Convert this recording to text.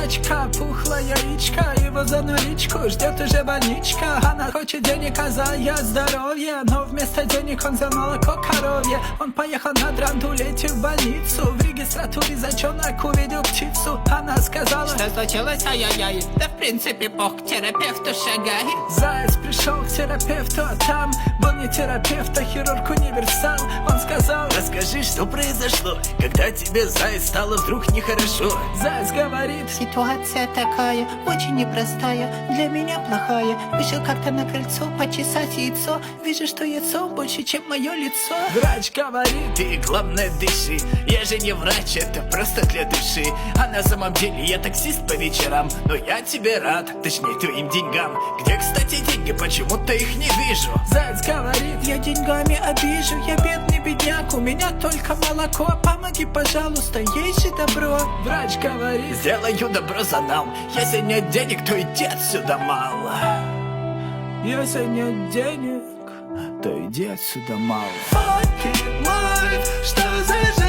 Врачка, пухлая яичко, его за наличку ждет уже больничка. Она хочет денег, а я здоровье, но вместо денег он взял молоко коровье. Он поехал на драндулете в больницу, в регистратуре зайчонок увидел птицу. Она сказала: что случилось, ай-яй-яй? Да в принципе бог к терапевту шагай. Заяц пришел к терапевту, а там был не терапевт, а хирург универсал. Он сказал: расскажи, что произошло, когда тебе, заяц, стало вдруг нехорошо. Заяц говорит: ситуация такая, очень непростая, для меня плохая. Вышел как-то на крыльцо почесать яйцо, вижу, что яйцо больше, чем мое лицо. Врач говорит: ты, главное, дыши. Я же не врач, это просто для души. А на самом деле я таксист по вечерам. Но я тебе рад, точнее твоим деньгам. Где, кстати, деньги? Почему-то их не вижу. Заяц говорит: я деньгами обижу, я бедный бедняк, у меня только молоко. Помоги, пожалуйста, есть же добро. Врач говорит: сделаю добро за нам. Если нет денег, то иди отсюда, мало. Если нет денег, то иди отсюда, мало. Fucking life, что за жизнь?